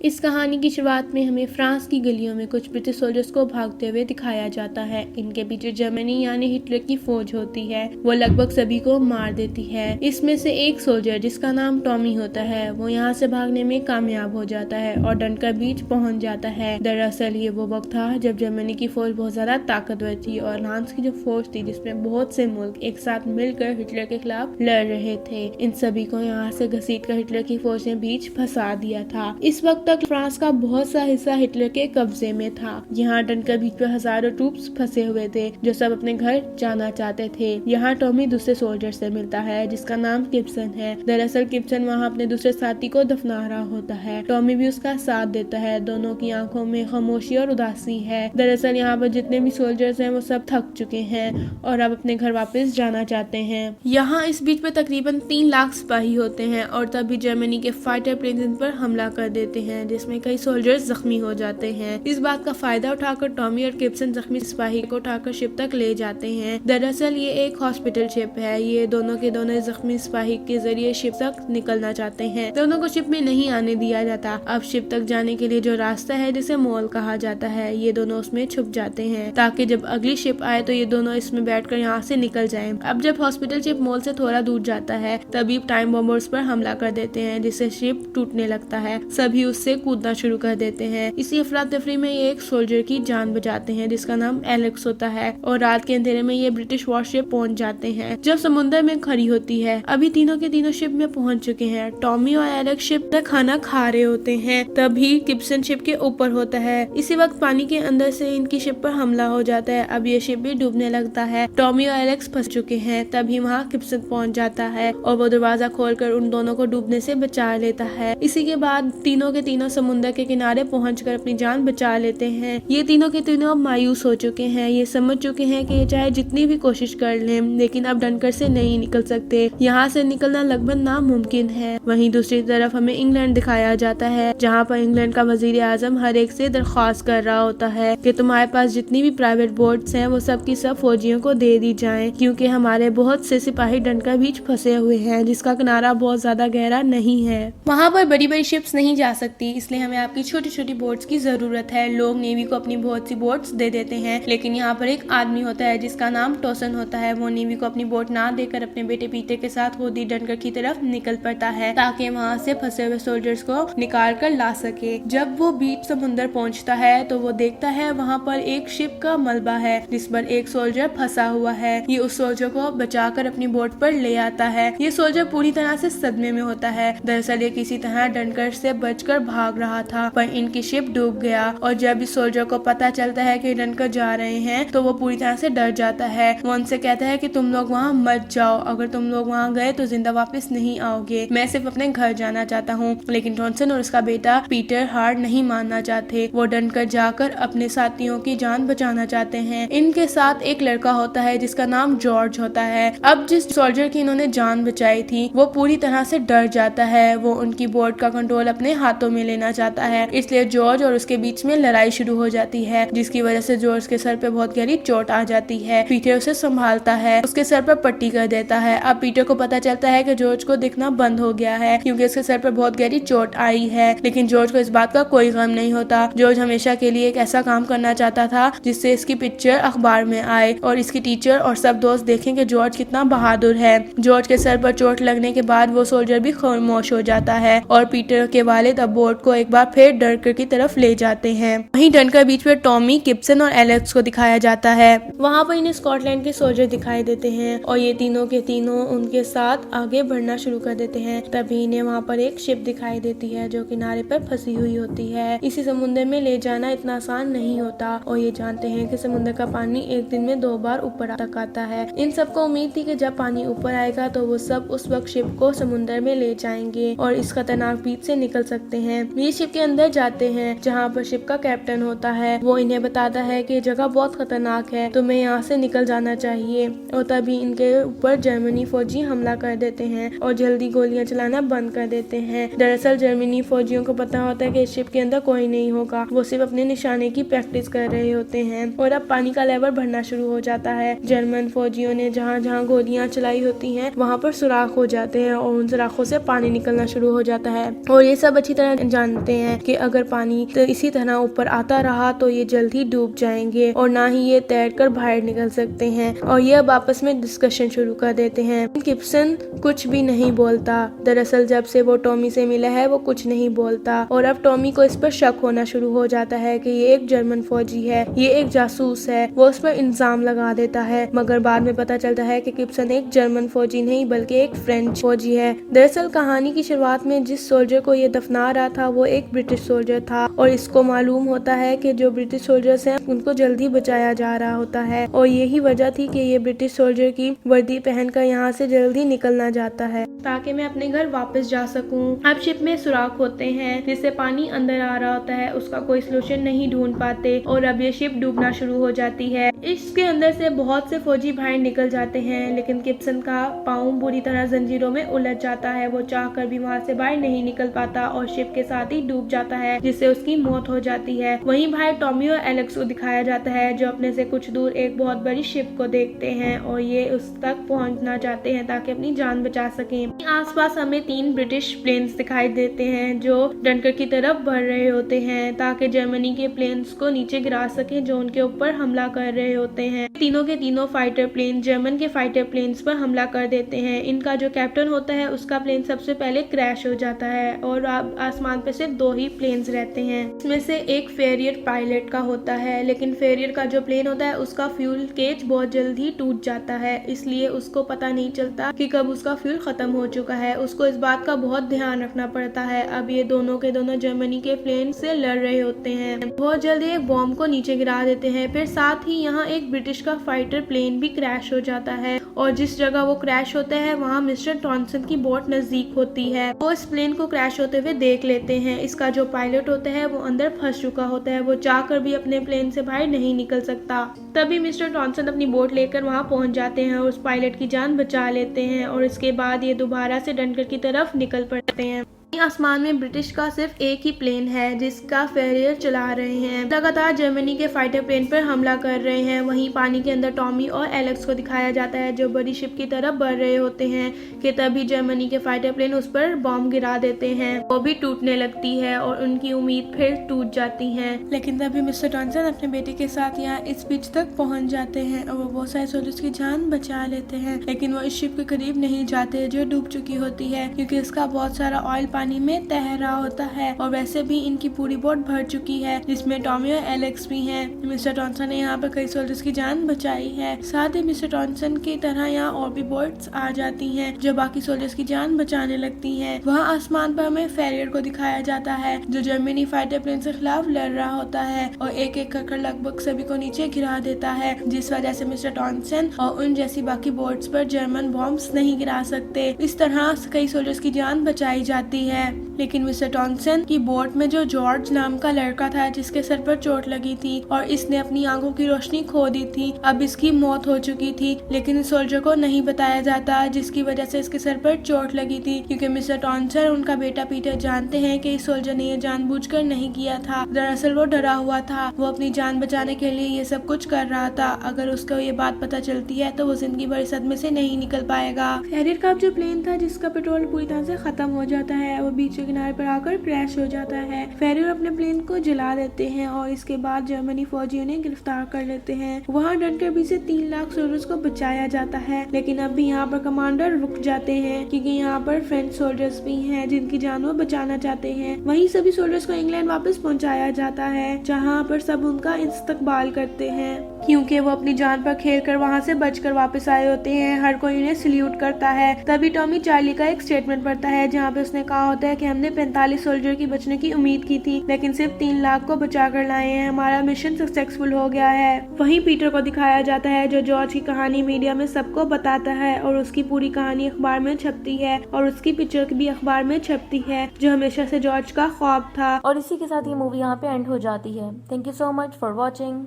इस कहानी की शुरुआत में हमें फ्रांस की गलियों में कुछ ब्रिटिश सोल्जर्स को भागते हुए दिखाया जाता है। इनके पीछे जर्मनी यानी हिटलर की फौज होती है। वो लगभग सभी को मार देती है। इसमें से एक सोल्जर जिसका नाम टॉमी होता है वो यहाँ से भागने में कामयाब हो जाता है और डनकर बीच पहुंच जाता है। दरअसल ये वो वक्त था जब जर्मनी की फौज बहुत ज्यादा ताकतवर थी और फ्रांस की जो फौज थी जिसमें बहुत से मुल्क एक साथ मिलकर हिटलर के खिलाफ लड़ रहे थे। इन सभी को यहाँ से घसीट कर हिटलर की फौज ने बीच फंसा दिया था। इस वक्त तक फ्रांस का बहुत सा हिस्सा हिटलर के कब्जे में था। यहाँ डनकर बीच पर हजारों ट्रूप्स फंसे हुए थे जो सब अपने घर जाना चाहते थे। यहाँ टॉमी दूसरे सोल्जर से मिलता है जिसका नाम किप्सन है। दरअसल किप्सन वहाँ अपने दूसरे साथी को दफना रहा होता है। टॉमी भी उसका साथ देता है। दोनों की आंखों में खामोशी और उदासी है। दरअसल यहाँ पर जितने भी सोल्जर्स हैं वो सब थक चुके हैं और अब अपने घर वापस जाना चाहते हैं। यहाँ इस बीच में तकरीबन 3 लाख सिपाही होते हैं और तभी जर्मनी के फाइटर प्लेन्स इन पर हमला कर देते हैं जिसमें कई सोल्जर्स जख्मी हो जाते हैं। इस बात का फायदा उठाकर टॉमी और किप्सन जख्मी सिपाही को उठाकर शिप तक ले जाते हैं। दरअसल ये एक हॉस्पिटल शिप है। ये दोनों के दोनों जख्मी सिपाही के जरिए शिप तक निकलना चाहते हैं। दोनों को शिप में नहीं आने दिया जाता। अब शिप तक जाने के लिए जो रास्ता है जिसे मॉल कहा जाता है ये दोनों उसमें छुप जाते हैं ताकि जब अगली शिप आए तो ये दोनों इसमें बैठकर यहाँ से निकल जाएं। अब जब हॉस्पिटल शिप मॉल से थोड़ा दूर जाता है तभी टाइम बॉम्बर्स पर हमला कर देते हैं जिससे शिप टूटने लगता है। सभी उससे कूदना शुरू कर देते हैं। इसी अफरा तफरी में ये एक सोल्जर की जान बचाते हैं जिसका नाम एलेक्स होता है और रात के अंधेरे में ये ब्रिटिश वॉरशिप पहुंच जाते हैं। जब समुद्र में खड़ी होती है अभी तीनों के तीनों शिप में पहुंच चुके हैं। टॉमी और एलेक्स शिप में खाना खा रहे होते हैं तभी किप्सन शिप के ऊपर होता है। इसी वक्त पानी के अंदर से इनकी शिप पर हमला हो जाता है। अब ये शिप भी डूबने लगता है। टॉमी और एलेक्स फंस चुके हैं तभी वहाँ किप्सन पहुंच जाता है और वो दरवाजा खोलकर उन दोनों को डूबने से बचा लेता है। इसी के बाद तीनों के तीनों समुद्र के किनारे पहुंचकर अपनी जान बचा लेते हैं। ये तीनों के तीनों मायूस हो चुके हैं। ये समझ चुके हैं कि ये चाहे जितनी भी कोशिश कर लें लेकिन अब डनकर से नहीं निकल सकते। यहाँ से निकलना लगभग नामुमकिन है। वहीं दूसरी तरफ हमें इंग्लैंड दिखाया जाता है जहाँ पर इंग्लैंड का वजीर आजम हर एक से दरख्वास्त कर रहा होता है कि तुम्हारे पास जितनी भी प्राइवेट बोट्स हैं वो सब की सब फौजियों को दे दी जाएं क्योंकि हमारे बहुत से सिपाही डनकर बीच फंसे हुए हैं जिसका किनारा बहुत ज्यादा गहरा नहीं है। वहाँ पर बड़ी बड़ी शिप्स नहीं जा सकती इसलिए हमें आपकी छोटी छोटी बोट्स की जरूरत है। लोग नेवी को अपनी बहुत सी बोट्स दे देते हैं लेकिन यहाँ पर एक आदमी होता है जिसका नाम टोसन होता है। वो नेवी को अपनी बोट ना देकर अपने बेटे पीटर के साथ खुद ही डनकर की तरफ निकल पड़ता है ताकि वहाँ से फंसे हुए सोल्जर्स को निकाल कर ला सके। जब वो बीच समुद्र पहुँचता है तो वो देखता है वहाँ पर एक शिप का मलबा है जिस पर एक सोल्जर फंसा हुआ है। ये उस सोल्जर को बचाकर अपनी बोट पर ले आता है। ये सोल्जर पूरी तरह से सदमे में होता है। दरअसल ये किसी तरह डनकर से बचकर भाग रहा था पर इनकी शिप डूब गया और जब इस सोल्जर को पता चलता है कि डनकर जा रहे हैं तो वो पूरी तरह से डर जाता है। वो उनसे कहता है कि तुम लोग वहाँ मत जाओ। अगर तुम लोग वहाँ गए तो जिंदा वापस नहीं आओगे। मैं सिर्फ अपने घर जाना चाहता हूँ। लेकिन टॉनसन और उसका बेटा पीटर हार नहीं मानना चाहते। वो डनकर जाकर अपने साथियों की जान बचाना चाहते हैं। इनके साथ एक लड़का होता है जिसका नाम जॉर्ज होता है। अब जिस सोल्जर की इन्होंने जान बचाई थी वो पूरी तरह से डर जाता है। वो उनकी बोट का कंट्रोल अपने हाथों में लेना चाहता है इसलिए जॉर्ज और उसके बीच में लड़ाई शुरू हो जाती है जिसकी वजह से जॉर्ज के सर पे बहुत गहरी चोट आ जाती है। पीटर उसे संभालता है, उसके सर पर पट्टी कर देता है। अब पीटर को पता चलता है कि जॉर्ज को दिखना बंद हो गया है क्योंकि उसके सर पर बहुत गहरी चोट आई है लेकिन जॉर्ज को इस बात का कोई गम नहीं होता। जॉर्ज हमेशा के लिए एक ऐसा काम करना चाहता था जिससे इसकी पिक्चर अखबार में आए और इसकी टीचर और सब दोस्त देखें कि जॉर्ज कितना बहादुर है। जॉर्ज के सर पर चोट लगने के बाद वो सोल्जर भी खामोश हो जाता है और पीटर के वालिद अब बोट को एक बार फिर डनकर की तरफ ले जाते हैं। वहीं डनकर बीच में टॉमी, किप्सन और एलेक्स को दिखाया जाता है। वहाँ पर इन्हें स्कॉटलैंड के सोल्जर दिखाई देते हैं और ये तीनों के तीनों उनके साथ आगे बढ़ना शुरू कर देते हैं। तभी इन्हें वहाँ पर एक शिप दिखाई देती है जो किनारे पर फंसी हुई होती है। इसी समुद्र में ले जाना इतना आसान नहीं होता और ये जानते हैं कि समुद्र का पानी एक दिन में 2 बार ऊपर तक आता है। इन सबको उम्मीद थी कि जब पानी ऊपर आएगा तो वो सब उस वक्त शिप को समुद्र में ले जाएंगे और इस खतरनाक बीच से निकल सकते हैं। ये शिप के अंदर जाते हैं जहाँ पर शिप का कैप्टन होता है। वो इन्हें बताता है कि जगह बहुत खतरनाक है, तुम्हें यहाँ से निकल जाना चाहिए। और तभी इनके ऊपर जर्मनी फौजी हमला कर देते हैं और जल्दी गोलियां चलाना बंद कर देते हैं। दरअसल जर्मनी फौजियों को पता होता है कि इस शिप के अंदर कोई नहीं होगा। वो सिर्फ अपने निशाने की प्रैक्टिस कर रहे होते हैं और अब पानी का लेवल बढ़ना शुरू हो जाता है। जर्मन फौजियों ने जहाँ जहाँ गोलियां चलाई होती हैं वहाँ पर सुराख हो जाते हैं और उन सुराखों से पानी निकलना शुरू हो जाता है और ये सब अच्छी तरह जानते हैं कि अगर पानी तो इसी तरह ऊपर आता रहा तो ये जल्द ही डूब जाएंगे और ना ही ये तैरकर बाहर निकल सकते हैं। और ये अब आपस में डिस्कशन शुरू कर देते हैं। गिब्सन कुछ भी नहीं बोलता। दरअसल जब से वो टॉमी से मिला है वो कुछ नहीं बोलता और अब टॉमी को इस पर शक होना शुरू हो जाता है कि ये एक जर्मन फौजी है, ये एक जासूस है। वो उस पर इल्जाम लगा देता है, मगर बाद में पता चलता है कि गिब्सन एक जर्मन फौजी नहीं बल्कि एक फ्रेंच फौजी है। दरअसल कहानी की शुरुआत में जिस सोल्जर को ये दफना रहा था वो एक ब्रिटिश सोल्जर था और इसको मालूम होता है कि जो ब्रिटिश सोल्जर्स हैं उनको जल्दी बचाया जा रहा होता है और यही वजह थी कि ये ब्रिटिश सोल्जर की वर्दी पहनकर यहाँ से जल्दी निकलना चाहता है ताकि मैं अपने घर वापस जा सकूं। अब शिप में सुराख होते हैं जिससे पानी अंदर आ रहा होता है, उसका कोई सोल्यूशन नहीं ढूंढ पाते और अब ये शिप डूबना शुरू हो जाती है। इसके अंदर से बहुत से फौजी बाहर निकल जाते हैं लेकिन गिब्सन का पाँव बुरी तरह जंजीरों में उलझ जाता है। वो चाहकर भी वहाँ से बाहर नहीं निकल पाता और शिप के साथ ही डूब जाता है जिससे उसकी मौत हो जाती है। वहीं बाहर टॉमी और एलेक्स को दिखाया जाता है जो अपने से कुछ दूर एक बहुत बड़ी शिप को देखते हैं और ये उस तक पहुंचना चाहते हैं ताकि अपनी जान बचा सकें। आसपास हमें 3 ब्रिटिश प्लेन्स दिखाई देते हैं जो डनकर्क की तरफ बढ़ रहे होते हैं ताकि जर्मनी के प्लेन्स को नीचे गिरा सके जो उनके ऊपर हमला कर रहे होते हैं। तीनों के तीनों फाइटर प्लेन जर्मन के फाइटर प्लेन्स पर हमला कर देते हैं। इनका जो कैप्टन होता है उसका प्लेन सबसे पहले क्रैश हो जाता है और आसमान पे सिर्फ 2 ही प्लेन्स रहते हैं। इसमें से एक फेरियर पायलट का होता है लेकिन फेरियर का जो प्लेन होता है उसका फ्यूल केज बहुत जल्द ही टूट जाता है, इसलिए उसको पता नहीं चलता कि कब उसका फ्यूल खत्म हो चुका है। उसको इस बात का बहुत ध्यान रखना पड़ता है। अब ये दोनों के दोनों जर्मनी के प्लेन से लड़ रहे होते हैं। बहुत जल्दी एक बॉम्ब को नीचे गिरा देते हैं। फिर साथ ही यहाँ एक ब्रिटिश का फाइटर प्लेन भी क्रैश हो जाता है और जिस जगह वो क्रैश होता है वहाँ मिस्टर टॉनसन की बोट नजदीक होती है। वो इस प्लेन को क्रैश होते हुए देख लेते हैं। इसका जो पायलट होता है वो अंदर फंस चुका होता है, वो चाहकर भी अपने प्लेन से बाहर नहीं निकल सकता। तभी मिस्टर टॉनसन अपनी बोट लेकर वहाँ पहुँच जाते हैं और उस पायलट की जान बचा लेते हैं और इसके बाद ये दोबारा से डनकर्क की तरफ निकल पड़ते हैं। आसमान में ब्रिटिश का सिर्फ एक ही प्लेन है जिसका फेरियर चला रहे हैं। लगातार जर्मनी के फाइटर प्लेन पर हमला कर रहे हैं। वहीं पानी के अंदर टॉमी और एलेक्स को दिखाया जाता है जो बड़ी शिप की तरफ बढ़ रहे होते हैं कि तभी जर्मनी के फाइटर प्लेन उस पर बॉम्ब गिरा देते हैं। वो भी टूटने लगती है और उनकी उम्मीद फिर टूट जाती है। लेकिन तभी मिस्टर टॉनसन अपने बेटे के साथ यहाँ इस बीच तक पहुँच जाते हैं और वो बहुत सारे सोल्जर्स की जान बचा लेते हैं लेकिन वो इस शिप के करीब नहीं जाते जो डूब चुकी होती है क्योंकि इसका बहुत सारा ऑयल पानी में तैर रहा होता है और वैसे भी इनकी पूरी बोट भर चुकी है जिसमें टॉमी और एलेक्स भी हैं। मिस्टर टॉनसन ने यहाँ पर कई सोल्जर्स की जान बचाई है। साथ ही मिस्टर टॉनसन की तरह यहाँ और भी बोट्स आ जाती हैं जो बाकी सोल्जर्स की जान बचाने लगती हैं। वहाँ आसमान पर हमें फेरियर को दिखाया जाता है जो जर्मनी फाइटर प्लेन के खिलाफ लड़ रहा होता है और एक एक कर लगभग सभी को नीचे गिरा देता है जिस वजह से मिस्टर टॉनसन और उन जैसी बाकी बोट्स पर जर्मन बॉम्ब्स नहीं गिरा सकते। इस तरह कई सोल्जर्स की जान बचाई जाती है। लेकिन मिस्टर टॉनसन की बोट में जो जॉर्ज नाम का लड़का था जिसके सर पर चोट लगी थी और इसने अपनी आंखों की रोशनी खो दी थी, अब इसकी मौत हो चुकी थी लेकिन इस सोल्जर को नहीं बताया जाता जिसकी वजह से इसके सर पर चोट लगी थी क्योंकि मिस्टर टॉनसन उनका बेटा पीटर जानते हैं कि इस सोल्जर ने ये जानबूझकर नहीं किया था। दरअसल वो डरा हुआ था, वो अपनी जान बचाने के लिए ये सब कुछ कर रहा था। अगर उसको ये बात पता चलती है तो वो जिंदगी भर सदमे से नहीं निकल पाएगा। फेरियर का जो प्लेन था जिसका पेट्रोल पूरी तरह से खत्म हो जाता है वो बीच किनारे पर आकर क्रैश हो जाता है। फेरियर अपने प्लेन को जला देते हैं और इसके बाद जर्मनी फौजियों ने गिरफ्तार कर लेते हैं। वहाँ डनकर्क से 3 लाख सोल्जर्स को बचाया जाता है लेकिन अब भी यहाँ पर कमांडर रुक जाते हैं क्योंकि यहाँ पर फ्रेंच सोल्जर्स भी हैं जिनकी जान वो बचाना चाहते हैं। वहीं सभी सोल्जर्स को इंग्लैंड वापस पहुँचाया जाता है जहाँ पर सब उनका इस्तकबाल करते हैं क्योंकि वो अपनी जान पर खेल कर वहाँ से बचकर वापस आए होते हैं। हर कोई उन्हें सल्यूट करता है। तभी टॉमी चार्ली का एक स्टेटमेंट पढ़ता है जहाँ पे उसने कहा होता है कि हमने 45 सोल्जर की बचने की उम्मीद की थी लेकिन सिर्फ 3 लाख को बचा कर लाए हैं। हमारा मिशन सक्सेसफुल हो गया है। वहीं पीटर को दिखाया जाता है जो जॉर्ज की कहानी मीडिया में सबको बताता है और उसकी पूरी कहानी अखबार में छपती है और उसकी पिक्चर भी अखबार में छपती है जो हमेशा से जॉर्ज का ख्वाब था। और इसी के साथ ये मूवी यहाँ पे एंड हो जाती है। Thank you so much for watching.